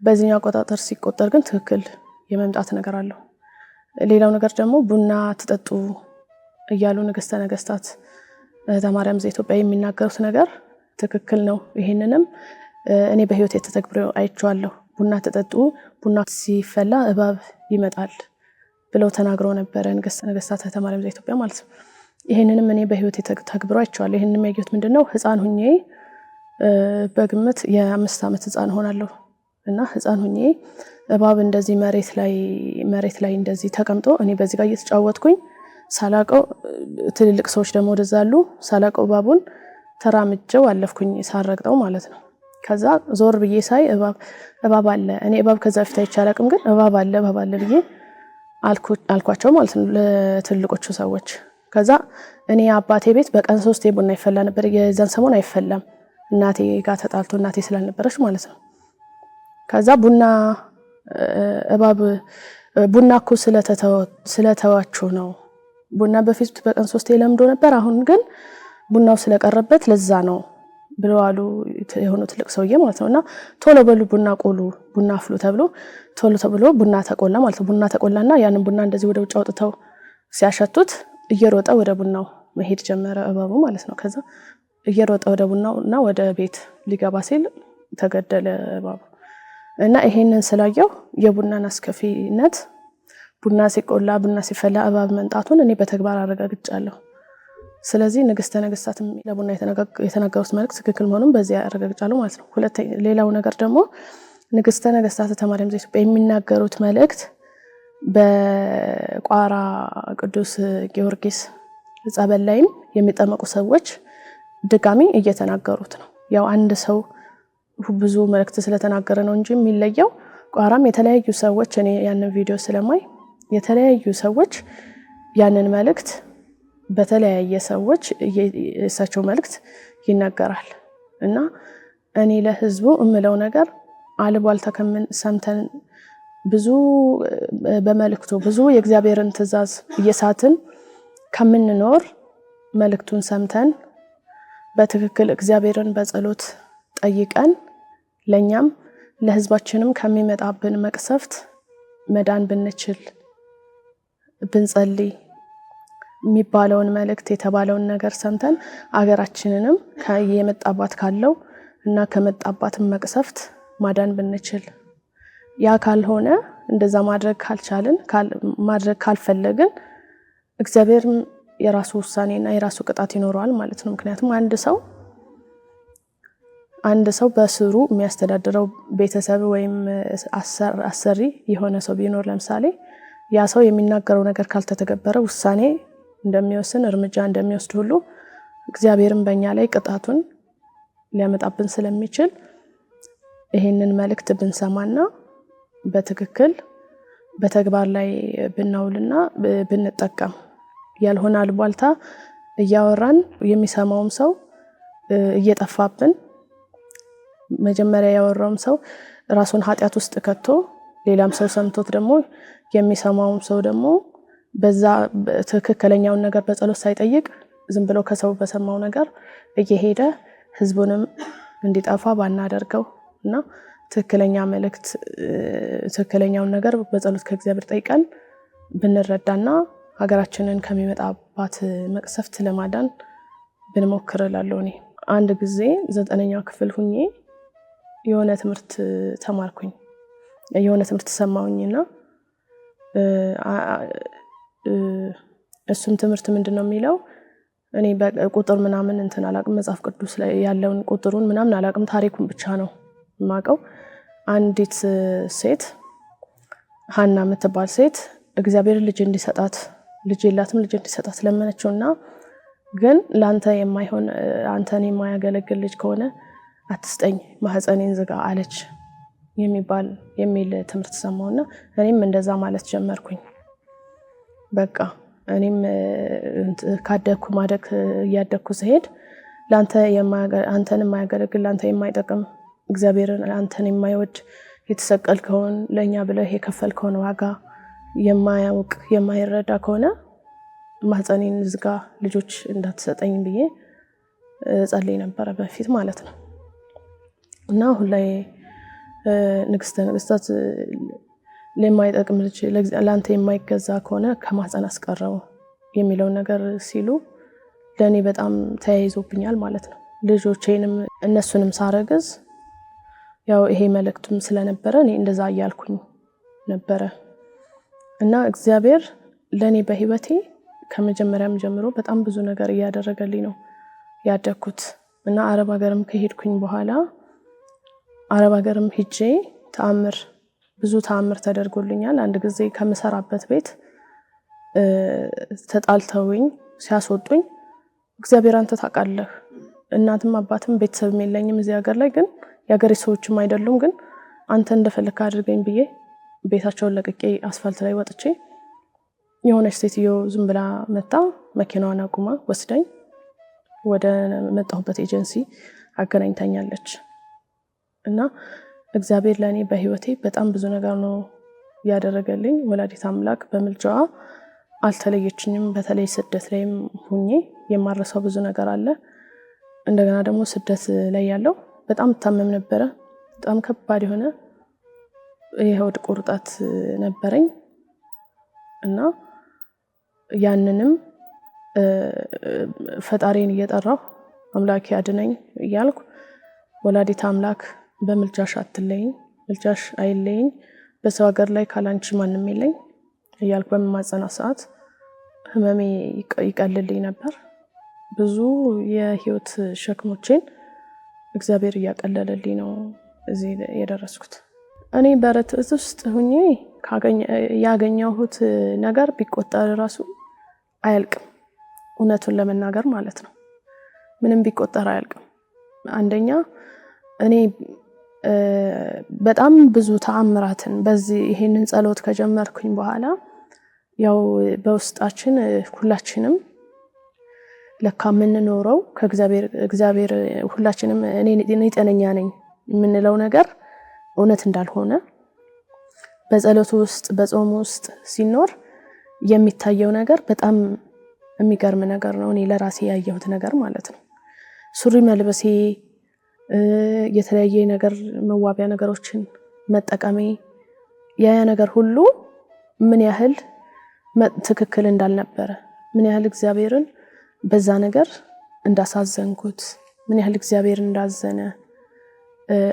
በዚህኛው አቆጣጠር ሲቆጠር ግን ትክክል የመምጣት ነገር አለው። ሌላው ነገር ደግሞ ቡና ትጠጡ እያሉ ንግስተ ነገስታት ተማሪያም ዘኢትዮጵያ የሚናገሩት ነገር ትክክል ነው። ይሄንንም እኔ በህይወት የተተግብረው አይቻለሁ። ቡና ትጠጡ፣ ቡና ሲፈላ እባብ ይመጣል ብለው ተናግረው ነበር ንግስተ ነገስታት ተማሪያም ዘኢትዮጵያ ማለት ነው። ይሄንንም እኔ በህይወት የተተግብረው አይቻለሁ። ይሄንንም ያየሁት ምንድነው ህፃን ሁኜ በግምት የ5 ዓመት ህፃን ሆናለሁ እና ህፃን ሁኜ እባብ እንደዚህ መሬት ላይ እንደዚህ ተቀምጦ እኔ በዚህ ጋር እየተጫወትኩኝ ሳላቀው ትልልቅ ሰዎች ደግሞ ወደዛሉ ሳላቀው እባቡን ተራምጀው አለፍኩኝ ሳረግጠው ማለት ነው። ከዛ ዞር ብዬ ሳይ እባብ አለ። እኔ እባብ ከዛ ፊት አይቼ አላቅም፣ ግን እባብ አለ ብዬ አልኳቸው ማለት ነው ለትልቆቹ ሰዎች። ከዛ እኔ አባቴ ቤት በቀን 3 ቡና ይፈላ ነበር። የዛን ሰሞን አይፈላም እናቴ ጋር ተጣልቶ እናቴ ስላልነበረች ማለት ነው። ከዛ ቡና እኮ ስለተዋችሁ ነው። ቡና በፊት በቀን 3 ለምዶ ነበር፣ አሁን ግን ቡናው ስለቀረበት ለዛ ነው ብለው አሉ የሆኑ ትልቅ ሰውዬ ማለት ነው። እና ቶሎ በሉ ቡና ቆሉ፣ ቡና አፍሉ ተብሎ ቡና ተቆላ ማለት ነው። ቡና ተቆላና ያንን ቡና እንደዚህ ወደ ውጭ አውጥተው ሲያሸቱት እየሮጠ ወደ ቡናው መሄድ ጀመረ እባቡ ማለት ነው። ከዛ እየሮጠ ወደ ቡናውና ወደ ቤት ሊገባ ሲል ተገደለ እባቡ። እና ይሄንን ስላየው የቡናን አስከፊነት ቡና ሲቆላ ቡና ሲፈላ እባብ መንጣቱን እኔ በተግባር አረጋግጫለሁ። ስለዚህ ንግስተ ነገስታትም ለቡና የተናገሩት መልእክት ትክክል መሆኑን በዚያ አረጋግጫለሁ ማለት ነው። ሌላው ነገር ደግሞ ንግስተ ነገስታት ተማሪያም ዘኢትዮጵያ የሚናገሩት መልእክት በቋራ ቅዱስ ጊዮርጊስ ጸበል ላይም የሚጠመቁ ሰዎች ድጋሚ እየተናገሩት ነው። ያው አንድ ሰው ብዙ መልእክት ስለተናገረ ነው እንጂ የሚለየው ቋራም የተለያዩ ሰዎች እኔ ያንን ቪዲዮ ስለማይ የተለያዩ ሰዎች ያንን መልእክት በተለያየ ሰዎች የእሳቸው መልእክት ይናገራል። እና እኔ ለህዝቡ እምለው ነገር አሉባልታ ሰምተን ብዙ በመልእክቱ ብዙ የእግዚአብሔርን ትእዛዝ እየሳትን ከምንኖር መልእክቱን ሰምተን በትክክል እግዚአብሔርን በጸሎት ጠይቀን ለኛም ለህዝባችንም ከሚመጣብን መቅሰፍት መዳን ብንችል ብንጸልይ የሚባለውን መልእክት የተባለውን ነገር ሰምተን አገራችንንም የመጣባት ካለው እና ከመጣባትም መቅሰፍት ማዳን ብንችል፣ ያ ካልሆነ እንደዛ ማድረግ ካልቻልን ማድረግ ካልፈለግን እግዚአብሔርም የራሱ ውሳኔና የራሱ ቅጣት ይኖረዋል ማለት ነው። ምክንያቱም አንድ ሰው በስሩ የሚያስተዳድረው ቤተሰብ ወይም አሰሪ የሆነ ሰው ቢኖር ለምሳሌ ያ ሰው የሚናገረው ነገር ካልተተገበረ ውሳኔ እንደሚወስን እርምጃ እንደሚወስድ ሁሉ እግዚአብሔርም በእኛ ላይ ቅጣቱን ሊያመጣብን ስለሚችል ይሄንን መልእክት ብንሰማና በትክክል በተግባር ላይ ብናውልና ብንጠቀም ያልሆነ አሉባልታ እያወራን የሚሰማውም ሰው እየጠፋብን መጀመሪያ ያወራውም ሰው ራሱን ኃጢአት ውስጥ ከቶ ሌላም ሰው ሰምቶት ደግሞ የሚሰማውም ሰው ደግሞ በዛ ትክክለኛውን ነገር በጸሎት ሳይጠይቅ ዝም ብሎ ከሰው በሰማው ነገር እየሄደ ህዝቡንም እንዲጠፋ ባናደርገው እና ትክክለኛ መልእክት ትክክለኛውን ነገር በጸሎት ከእግዚአብሔር ጠይቀን ብንረዳና ሀገራችንን ከሚመጣባት መቅሰፍት ለማዳን ብንሞክር እላለሁ። እኔ አንድ ጊዜ 9ኛ ክፍል ሁኜ የሆነ ትምህርት ተማርኩኝ የሆነ ትምህርት ሰማሁኝና እሱም ትምህርት ምንድነው የሚለው እኔ በቁጥር ምናምን እንትን አላቅም መጽሐፍ ቅዱስ ላይ ያለውን ቁጥሩን ምናምን አላቅም ታሪኩን ብቻ ነው የማውቀው። አንዲት ሴት ሐና የምትባል ሴት እግዚአብሔር ልጅ እንዲሰጣት ልጅ የላትም ልጅ እንዲሰጣት ለመነችውና ግን ላንተ የማይሆን አንተን የማያገለግል ልጅ ከሆነ አትስጠኝ ማህፀኔን ዝጋ አለች የሚል ትምህርት ሰማውና እኔም እንደዛ ማለት ጀመርኩኝ። በቃ እኔም ካደኩ ማደክ ያደኩ ሲሄድ አንተን የማያገለግል ላንተ የማይጠቅም እግዚአብሔርን አንተን የማይወድ የተሰቀልከውን ለኛ ብለህ የከፈልከውን ዋጋ የማያውቅ የማይረዳ ከሆነ ማህፀኔን ዝጋ ልጆች እንዳትሰጠኝ ብዬ ጸልይ ነበር በፊት ማለት ነው። እና አሁን ላይ ንግስተ ነገስታት ለማይጠቅም ልጅ ላንተ የማይገዛ ከሆነ ከማህፀን አስቀረው የሚለው ነገር ሲሉ ለኔ በጣም ተያይዞብኛል ማለት ነው። ልጆቼንም እነሱንም ሳረግዝ ያው ይሄ መልእክቱም ስለነበረ እኔ እንደዛ እያልኩኝ ነበረ እና እግዚአብሔር ለኔ በህይወቴ ከመጀመሪያም ጀምሮ በጣም ብዙ ነገር እያደረገልኝ ነው ያደኩት። እና አረብ ሀገርም ከሄድኩኝ በኋላ አረብ ሀገርም ሄጄ ብዙ ተአምር ተደርጎልኛል። አንድ ጊዜ ከምሰራበት ቤት ተጣልተውኝ ሲያስወጡኝ እግዚአብሔር አንተ ታውቃለህ እናትም አባትም ቤተሰብም የለኝም እዚህ ሀገር ላይ ግን የሀገሬ ሰዎችም አይደሉም ግን አንተ እንደፈለክ አድርገኝ ብዬ ቤታቸውን ለቅቄ አስፋልት ላይ ወጥቼ የሆነች ሴትዮ ዝም ብላ መጣ መኪናዋን አቁማ ወስዳኝ ወደ መጣሁበት ኤጀንሲ አገናኝታኛለች። እና እግዚአብሔር ለኔ በህይወቴ በጣም ብዙ ነገር ነው ያደረገልኝ። ወላዲት አምላክ በመልጃዋ አልተለየችኝም። በተለይ ስደት ላይም ሆኜ የማረሳው ብዙ ነገር አለ። እንደገና ደግሞ ስደት ላይ ያለው በጣም ታመም ነበረ። በጣም ከባድ የሆነ የሆድ ቁርጠት ነበረኝ እና ያንንም ፈጣሪን እየጠራሁ አምላኬ አድነኝ እያልኩ ወላዲት አምላክ በመልጃሽ አትለይኝ መልጃሽ አይለይኝ በሰው ሀገር ላይ ካላንቺ ማንም የለኝ እያልኩ በመማጸና ሰዓት ህመሜ ይቀልልኝ ነበር። ብዙ የህይወት ሸክሞችን እግዚአብሔር እያቀለለልኝ ነው እዚህ የደረስኩት። እኔ በረት ውስጥ ሆኜ ያገኘሁት ነገር ቢቆጠር ራሱ አያልቅም። እውነቱን ለመናገር ማለት ነው ምንም ቢቆጠር አያልቅም። አንደኛ እኔ በጣም ብዙ ተአምራትን በዚህ ይሄንን ጸሎት ከጀመርኩኝ በኋላ ያው በውስጣችን ሁላችንም ለካ የምንኖረው ከእግዚአብሔር ሁላችንም እኔ ጤነኛ ነኝ የምንለው ነገር እውነት እንዳልሆነ በጸሎቱ ውስጥ በጾም ውስጥ ሲኖር የሚታየው ነገር በጣም የሚገርም ነገር ነው። እኔ ለራሴ ያየሁት ነገር ማለት ነው። ሱሪ መልበሴ የተለያየ ነገር መዋቢያ ነገሮችን መጠቀሜ ያ ነገር ሁሉ ምን ያህል ትክክል እንዳልነበረ ምን ያህል እግዚአብሔርን በዛ ነገር እንዳሳዘንኩት ምን ያህል እግዚአብሔር እንዳዘነ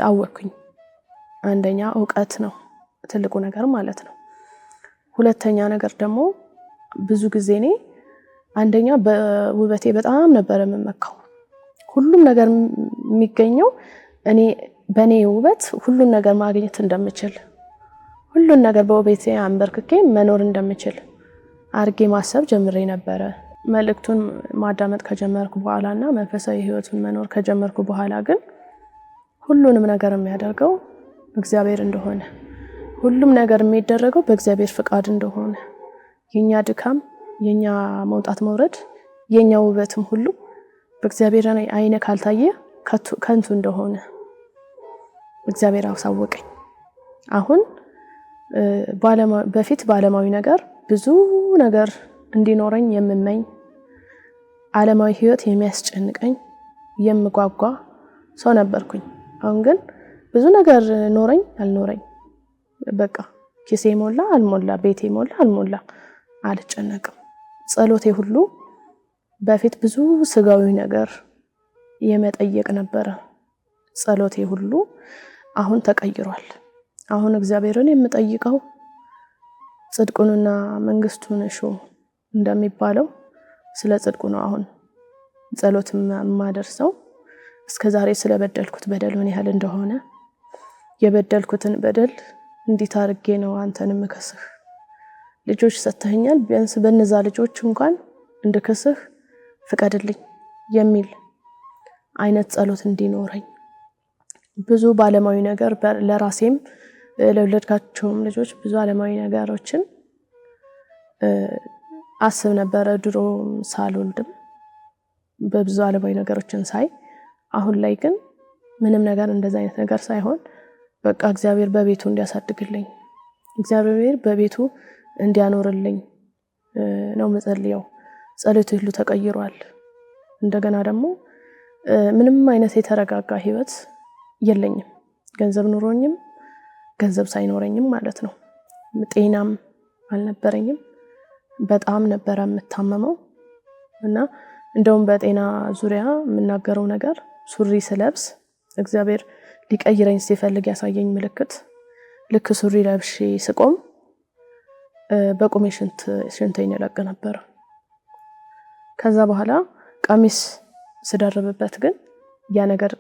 አወቅኩኝ። አንደኛ ዕውቀት ነው ትልቁ ነገር ማለት ነው። ሁለተኛ ነገር ደግሞ ብዙ ጊዜ እኔ አንደኛ በውበቴ በጣም ነበር የምመካው። ሁሉም ነገር የሚገኘው በኔ ውበት ሁሉን ነገር ማግኘት እንደምችል ሁሉን ነገር በውበቴ አንበርክኬ መኖር እንደምችል አርጌ ማሰብ ጀምሬ ነበረ። መልእክቱን ማዳመጥ ከጀመርኩ በኋላና መንፈሳዊ ህይወቱን መኖር ከጀመርኩ በኋላ ግን ሁሉንም ነገር የሚያደርገው እግዚአብሔር እንደሆነ ሁሉም ነገር የሚደረገው በእግዚአብሔር ፍቃድ እንደሆነ የኛ ድካም የኛ መውጣት መውረድ የኛ ውበትም ሁሉ በእግዚአብሔር አይነ ካልታየ ከንቱ እንደሆነ እግዚአብሔር አሳወቀኝ። አሁን በፊት በዓለማዊ ነገር ብዙ ነገር እንዲኖረኝ የምመኝ ዓለማዊ ህይወት የሚያስጨንቀኝ የምጓጓ ሰው ነበርኩኝ። አሁን ግን ብዙ ነገር ኖረኝ አልኖረኝ በቃ ኪሴ ሞላ አልሞላ ቤቴ ሞላ አልሞላ አልጨነቅም። ጸሎቴ ሁሉ በፊት ብዙ ስጋዊ ነገር የመጠየቅ ነበረ። ጸሎቴ ሁሉ አሁን ተቀይሯል። አሁን እግዚአብሔርን የምጠይቀው ጽድቁንና መንግስቱን እሹ እንደሚባለው ስለ ጽድቁ ነው። አሁን ጸሎት ማደርሰው እስከዛሬ ስለበደልኩት በደል ምን ያህል እንደሆነ የበደልኩትን በደል እንዴት አድርጌ ነው አንተን መከስህ ልጆች ሰተኛል ቢያንስ በነዛ ልጆች እንኳን እንድከስህ ፍቀድልኝ የሚል አይነት ጸሎት እንዲኖረኝ ብዙ ባለማዊ ነገር ለራሴም ለወለድካቸውም ልጆች ብዙ ዓለማዊ ነገሮችን አስብ ነበር ድሮ ሳልወልድም በብዙ ዓለማዊ ነገሮችን ሳይ አሁን ላይ ግን ምንም ነገር እንደዛ አይነት ነገር ሳይሆን በቃ እግዚአብሔር በቤቱ እንዲያሳድግልኝ እግዚአብሔር በቤቱ እንዲያኖርልኝ ነው መጸልየው ጸሎቱ ሁሉ ተቀይሯል እንደገና ደግሞ ምንም አይነት የተረጋጋ ህይወት የለኝም ገንዘብ ኑሮኝም ገንዘብ ሳይኖረኝም ማለት ነው ጤናም አልነበረኝም በጣም ነበር የምታመመው እና እንደውም በጤና ዙሪያ የምናገረው ነገር ሱሪ ስለብስ እግዚአብሔር ሊቀይረኝ ሲፈልግ ያሳየኝ ምልክት ልክ ሱሪ ለብሼ ስቆም በቁሜ ሽንቴን ይለቅ ነበር ከዛ በኋላ ቀሚስ ስደርብበት ግን ያ ነገር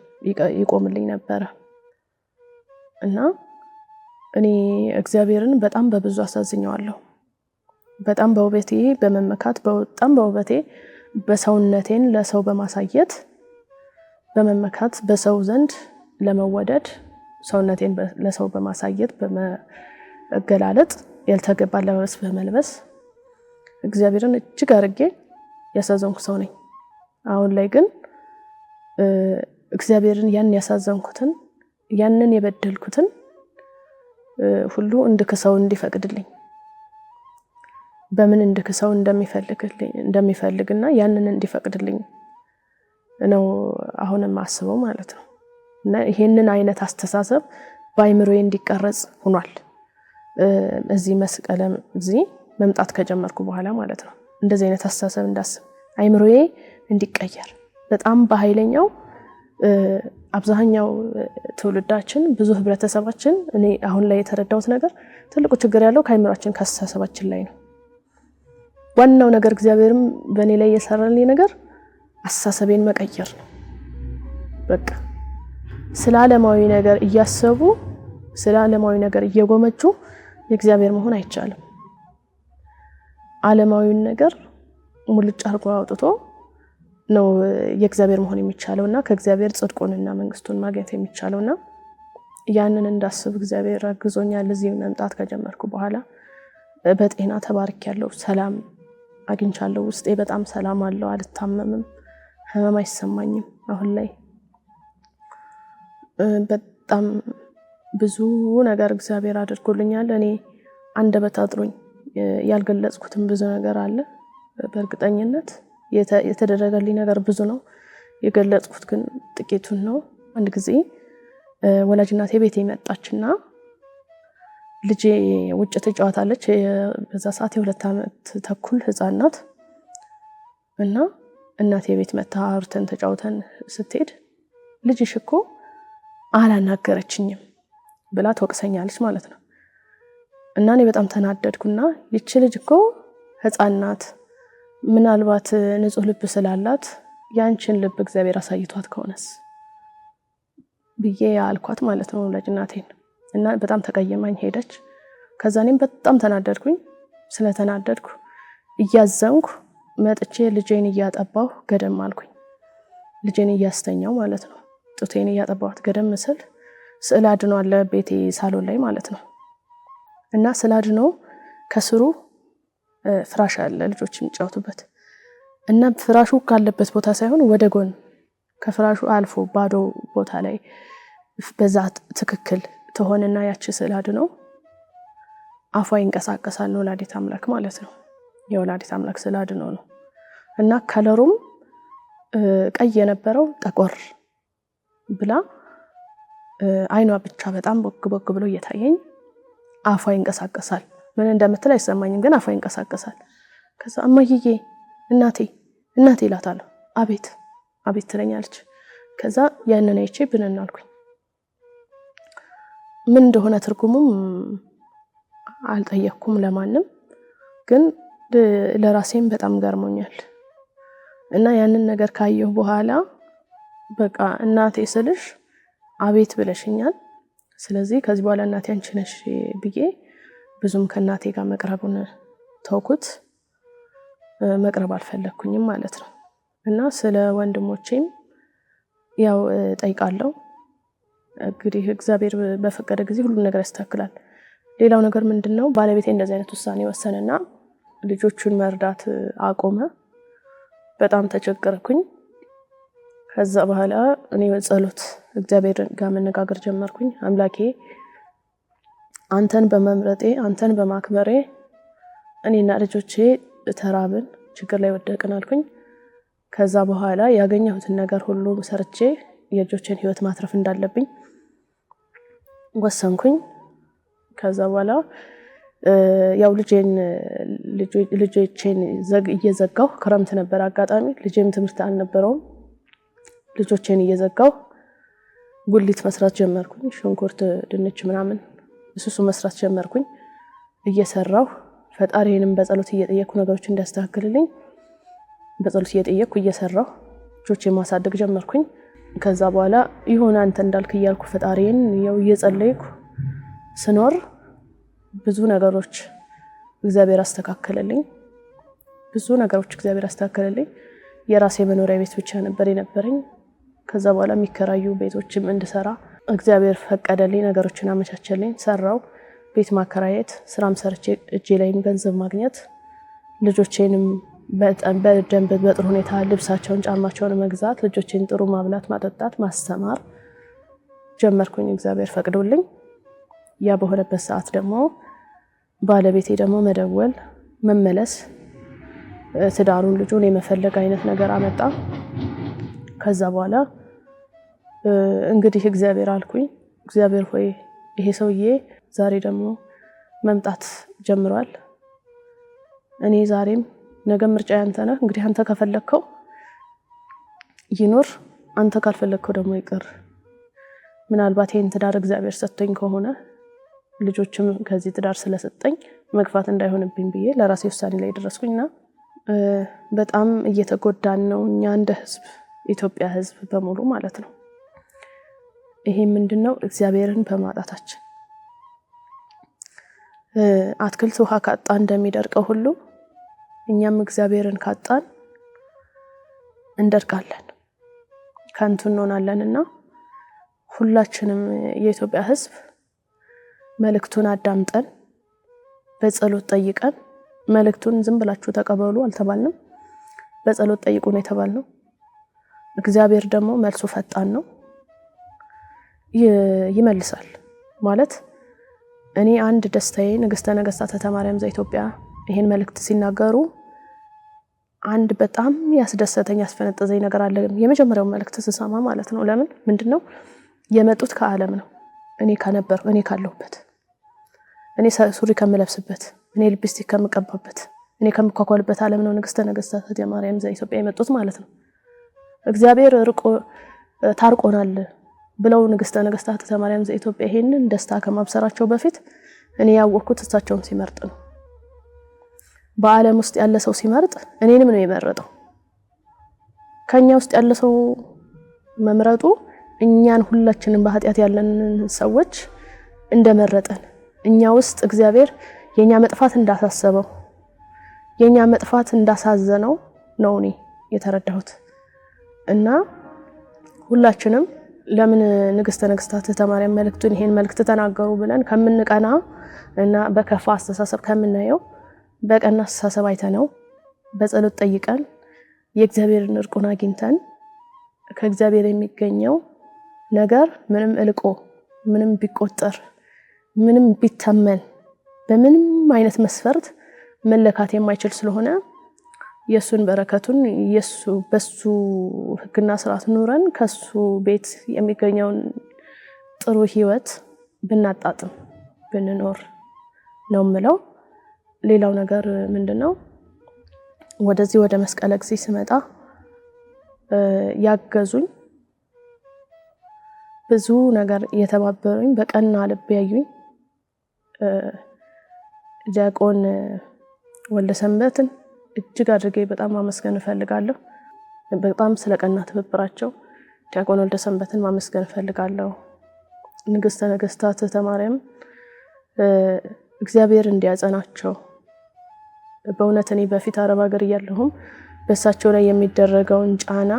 ይቆምልኝ ነበር እና እኔ እግዚአብሔርን በጣም በብዙ አሳዝኛለሁ በጣም በውበቴ በመመካት በጣም በውበቴ በሰውነቴን ለሰው በማሳየት በመመካት በሰው ዘንድ ለመወደድ ሰውነቴን ለሰው በማሳየት በመገላለጥ ያልተገባ ለበስ በመልበስ እግዚአብሔርን እጅግ አድርጌ ያሳዘንኩ ሰው ነኝ አሁን ላይ ግን እግዚአብሔርን ያን ያሳዘንኩትን ያንን የበደልኩትን ሁሉ እንድከሰው እንዲፈቅድልኝ በምን እንድከሰው እንደሚፈልግና ያንን እንዲፈቅድልኝ ነው አሁንም ማስበው ማለት ነው እና ይሄንን አይነት አስተሳሰብ ባይምሮዬ እንዲቀረጽ ሆኗል እዚህ መስቀለም እዚህ መምጣት ከጀመርኩ በኋላ ማለት ነው እንደዚህ አይነት አስተሳሰብ እንዳስብ አይምሮዬ እንዲቀየር በጣም በኃይለኛው አብዛኛው ትውልዳችን ብዙ ህብረተሰባችን እኔ አሁን ላይ የተረዳሁት ነገር ትልቁ ችግር ያለው ከአይምሮአችን ከአስተሳሰባችን ላይ ነው ዋናው ነገር እግዚአብሔርም በእኔ ላይ የሰራልኝ ነገር አስተሳሰቤን መቀየር ነው በቃ ስለ ዓለማዊ ነገር እያሰቡ ስለ ዓለማዊ ነገር እየጎመጁ የእግዚአብሔር መሆን አይቻልም ዓለማዊን ነገር ሙልጭ አርጎ አውጥቶ ነው የእግዚአብሔር መሆን የሚቻለውና ከእግዚአብሔር ጽድቁንና መንግስቱን ማግኘት የሚቻለውና ያንን እንዳስብ እግዚአብሔር አግዞኛል እዚህ መምጣት ከጀመርኩ በኋላ በጤና ተባርኬያለሁ ሰላም አግኝቻለሁ ውስጤ በጣም ሰላም አለው አልታመምም ህመም አይሰማኝም አሁን ላይ በጣም ብዙ ነገር እግዚአብሔር አድርጎልኛል እኔ አንደበት አጥሮኝ ያልገለጽኩትም ብዙ ነገር አለ በእርግጠኝነት የተደረገልኝ ነገር ብዙ ነው የገለጽኩት ግን ጥቂቱን ነው አንድ ጊዜ ወላጅ እናቴ ቤቴ መጣችና ልጄ ውጭ ተጫዋታለች በዛ ሰዓት የ2 አመት ተኩል ህፃን ናት እና እናቴ ቤት መታ አርተን ተጫውተን ስትሄድ ልጅሽ እኮ አላናገረችኝም ብላ ተወቅሰኛለች ማለት ነው እና እኔ በጣም ተናደድኩና ይቺ ልጅ እኮ ህፃን ናት ምናልባት ንጹህ ልብ ስላላት ያንቺን ልብ እግዚአብሔር አሳይቷት ከሆነስ ብዬ አልኳት ማለት ነው ለጅናቴን እና በጣም ተቀየማኝ ሄደች ከዛ እኔም በጣም ተናደድኩኝ ስለተናደድኩ እያዘንኩ መጥቼ ልጄን እያጠባሁ ገደም አልኩኝ ልጄን እያስተኛው ማለት ነው ጡቴን እያጠባሁት ገደም ስል ስዕል አድኖ አለ ቤቴ ሳሎን ላይ ማለት ነው እና ስዕል አድኖ ከስሩ ፍራሽ አለ ልጆች የሚጫወቱበት እና ፍራሹ ካለበት ቦታ ሳይሆን ወደ ጎን ከፍራሹ አልፎ ባዶ ቦታ ላይ በዛ ትክክል ተሆነና ያቺ ስዕል አድኖ አፏ ይንቀሳቀሳል ወላዲተ አምላክ ማለት ነው የወላዲተ አምላክ ስዕል አድኖ ነው እና ከለሩም ቀይ የነበረው ጠቆር ብላ አይኗ ብቻ በጣም ቦግ ብሎ እየታየኝ አፏ ይንቀሳቀሳል ምን እንደምትል አይሰማኝም ግን አፏ ይንቀሳቀሳል ከዛ እማዬ እናቴ እላታለሁ አቤት ትለኛለች ከዛ ያንን አይቼ ብንናልኩኝ ምን እንደሆነ ትርጉሙም አልጠየቅኩም ለማንም፣ ግን ለራሴም በጣም ገርሞኛል። እና ያንን ነገር ካየሁ በኋላ በቃ እናቴ ስልሽ አቤት ብለሽኛል፣ ስለዚህ ከዚህ በኋላ እናቴ አንቺ ነሽ ብዬ ብዙም ከእናቴ ጋር መቅረቡን ተውኩት። መቅረብ አልፈለኩኝም ማለት ነው። እና ስለ ወንድሞቼም ያው ጠይቃለሁ። እንግዲህ እግዚአብሔር በፈቀደ ጊዜ ሁሉ ነገር ያስተካክላል። ሌላው ነገር ምንድነው ባለቤቴ እንደዚህ አይነት ውሳኔ ወሰነና ልጆቹን መርዳት አቆመ። በጣም ተቸገርኩኝ። ከዛ በኋላ እኔ በጸሎት እግዚአብሔር ጋር መነጋገር ጀመርኩኝ። አምላኬ አንተን በመምረጤ አንተን በማክበሬ እኔና ልጆቼ ተራብን፣ ችግር ላይ ወደቅን አልኩኝ። ከዛ በኋላ ያገኘሁትን ነገር ሁሉ ሰርቼ የልጆቼን ሕይወት ማትረፍ እንዳለብኝ ወሰንኩኝ። ከዛ በኋላ ያው ልጆቼን እየዘጋሁ ክረምት ነበር አጋጣሚ፣ ልጄም ትምህርት አልነበረውም። ልጆቼን እየዘጋሁ ጉሊት መስራት ጀመርኩኝ። ሽንኩርት፣ ድንች ምናምን እሱሱ መስራት ጀመርኩኝ። እየሰራሁ ፈጣሪንም በጸሎት እየጠየቅኩ ነገሮች እንዲያስተካክልልኝ በጸሎት እየጠየቅኩ እየሰራሁ ልጆቼን ማሳደግ ጀመርኩኝ። ከዛ በኋላ ይሁን አንተ እንዳልክ እያልኩ ፈጣሪን ያው እየጸለይኩ ስኖር ብዙ ነገሮች እግዚአብሔር አስተካከለልኝ። የራሴ መኖሪያ ቤት ብቻ ነበር የነበረኝ። ከዛ በኋላ የሚከራዩ ቤቶችም እንድሰራ እግዚአብሔር ፈቀደልኝ። ነገሮችን አመቻቸልኝ። ሰራው፣ ቤት ማከራየት፣ ስራም ሰርቼ እጄ ላይም ገንዘብ ማግኘት፣ ልጆቼንም በደንብ በጥሩ ሁኔታ ልብሳቸውን፣ ጫማቸውን መግዛት፣ ልጆቼን ጥሩ ማብላት፣ ማጠጣት፣ ማስተማር ጀመርኩኝ እግዚአብሔር ፈቅዶልኝ። ያ በሆነበት ሰዓት ደግሞ ባለቤቴ ደግሞ መደወል፣ መመለስ፣ ትዳሩን ልጁን የመፈለግ አይነት ነገር አመጣ። ከዛ በኋላ እንግዲህ እግዚአብሔር አልኩኝ፣ እግዚአብሔር ሆይ ይሄ ሰውዬ ዛሬ ደግሞ መምጣት ጀምሯል። እኔ ዛሬም ነገ ምርጫ ያንተ ነህ። እንግዲህ አንተ ከፈለግከው ይኖር፣ አንተ ካልፈለግከው ደግሞ ይቅር። ምናልባት ይህን ትዳር እግዚአብሔር ሰጥቶኝ ከሆነ ልጆችም ከዚህ ትዳር ስለሰጠኝ መግፋት እንዳይሆንብኝ ብዬ ለራሴ ውሳኔ ላይ ደረስኩኝና በጣም እየተጎዳን ነው እኛ እንደ ህዝብ፣ ኢትዮጵያ ህዝብ በሙሉ ማለት ነው። ይሄ ምንድነው? እግዚአብሔርን በማጣታችን። አትክልት ውሃ ካጣ እንደሚደርቀው ሁሉ እኛም እግዚአብሔርን ካጣን እንደርቃለን፣ ከንቱ እንሆናለንና ሁላችንም የኢትዮጵያ ህዝብ መልእክቱን አዳምጠን በጸሎት ጠይቀን፣ መልእክቱን ዝም ብላችሁ ተቀበሉ አልተባልንም፣ በጸሎት ጠይቁ ነው የተባልነው። እግዚአብሔር ደግሞ መልሱ ፈጣን ነው፣ ይመልሳል። ማለት እኔ አንድ ደስታዬ ንግስተ ነገስታት ተማሪያም ዘኢትዮጵያ ይሄን መልእክት ሲናገሩ አንድ በጣም ያስደሰተኝ ያስፈነጠዘኝ ነገር አለ። የመጀመሪያው መልእክት ስሰማ ማለት ነው። ለምን ምንድነው የመጡት ከዓለም ነው። እኔ ካለሁበት፣ እኔ ሱሪ ከምለብስበት፣ እኔ ሊፕስቲክ ከምቀባበት፣ እኔ ከምኳኳልበት ዓለም ነው ንግስተ ነገስታት ተማሪያም ዘኢትዮጵያ የመጡት ማለት ነው። እግዚአብሔር ታርቆናል ብለው ንግስተ ነገስታት ተማሪያም ዘኢትዮጵያ ይሄንን ደስታ ከማብሰራቸው በፊት እኔ ያወቅኩት እሳቸውን ሲመርጥ ነው። በዓለም ውስጥ ያለ ሰው ሲመርጥ እኔንም ነው የመረጠው። ከኛ ውስጥ ያለ ሰው መምረጡ እኛን ሁላችንን በኃጢአት ያለንን ሰዎች እንደመረጠን፣ እኛ ውስጥ እግዚአብሔር የኛ መጥፋት እንዳሳሰበው፣ የኛ መጥፋት እንዳሳዘነው ነው እኔ የተረዳሁት። እና ሁላችንም ለምን ንግስተ ነገስታት ተማሪያም መልእክቱን ይሄን መልእክት ተናገሩ ብለን ከምንቀና እና በከፋ አስተሳሰብ ከምናየው በቀና አስተሳሰብ አይተነው በጸሎት ጠይቀን የእግዚአብሔርን እርቁን አግኝተን ከእግዚአብሔር የሚገኘው ነገር ምንም እልቆ ምንም ቢቆጠር ምንም ቢተመን በምንም አይነት መስፈርት መለካት የማይችል ስለሆነ የሱን በረከቱን በሱ ሕግና ስርዓት ኑረን ከሱ ቤት የሚገኘውን ጥሩ ህይወት ብናጣጥም ብንኖር ነው የምለው። ሌላው ነገር ምንድነው? ወደዚህ ወደ መስቀለ እግዚእ ስመጣ ያገዙኝ ብዙ ነገር እየተባበሩኝ በቀና ልብ ያዩኝ ዲያቆን ወልደሰንበትን እጅግ አድርጌ በጣም ማመስገን እፈልጋለሁ። በጣም ስለቀና ትብብራቸው ዲያቆን ወልደሰንበትን ማመስገን እፈልጋለሁ። ንግስተ ነገስታት ተማሪያም እግዚአብሔር እንዲያጸናቸው በእውነት እኔ በፊት አረብ ሀገር እያለሁም በእሳቸው ላይ የሚደረገውን ጫና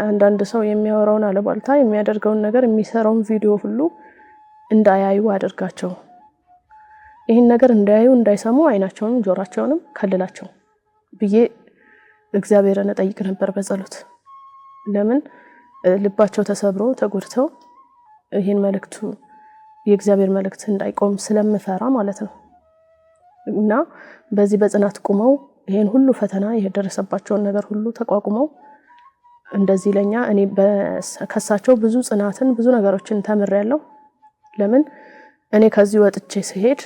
አንዳንድ ሰው የሚያወራውን አለባልታ የሚያደርገውን ነገር የሚሰራውን ቪዲዮ ሁሉ እንዳያዩ አደርጋቸው። ይህን ነገር እንዳያዩ እንዳይሰሙ አይናቸውንም ጆሮአቸውንም ከልላቸው ብዬ እግዚአብሔርን እጠይቅ ነበር በጸሎት። ለምን ልባቸው ተሰብሮ ተጎድተው ይህን መልእክቱ የእግዚአብሔር መልእክት እንዳይቆም ስለምፈራ ማለት ነው። እና በዚህ በጽናት ቆመው ይሄን ሁሉ ፈተና የደረሰባቸውን ነገር ሁሉ ተቋቁመው እንደዚህ ለኛ እኔ ከሳቸው ብዙ ጽናትን ብዙ ነገሮችን ተምሬያለሁ። ለምን እኔ ከዚህ ወጥቼ ሲሄድ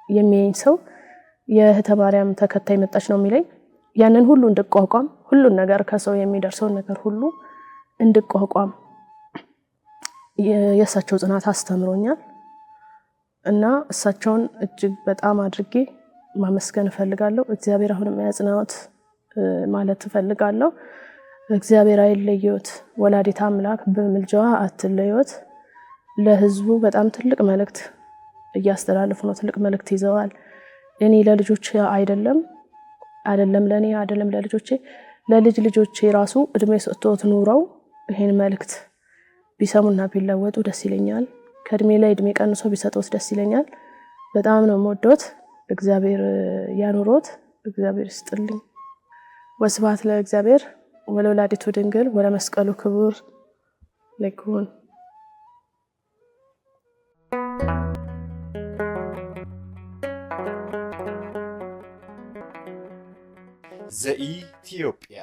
የሚያየኝ ሰው የእህተ ማርያም ተከታይ መጣች ነው የሚለኝ። ያንን ሁሉ እንድቋቋም ሁሉን ነገር ከሰው የሚደርሰውን ነገር ሁሉ እንድቋቋም የእሳቸው ጽናት አስተምሮኛል። እና እሳቸውን እጅግ በጣም አድርጌ ማመስገን እፈልጋለሁ። እግዚአብሔር አሁንም ያጽናዎት ማለት እፈልጋለሁ። እግዚአብሔር አይለየዎት፣ ወላዲተ አምላክ በምልጃዋ አትለየዎት። ለህዝቡ በጣም ትልቅ መልእክት እያስተላለፉ ነው። ትልቅ መልእክት ይዘዋል። እኔ ለልጆቼ አይደለም ለኔ አይደለም ለልጆቼ ለልጅ ልጆቼ ራሱ እድሜ ሰጥቶት ኑረው ይሄን መልእክት ቢሰሙና ቢለወጡ ደስ ይለኛል። ከእድሜ ላይ እድሜ ቀንሶ ቢሰጡት ደስ ይለኛል። በጣም ነው የምወዶት። እግዚአብሔር ያኑሮት፣ እግዚአብሔር ይስጥልኝ። ወስብሐት ለእግዚአብሔር ወለወላዲቱ ድንግል ወለመስቀሉ ክቡር ለይኩን። ዘኢትዮጵያ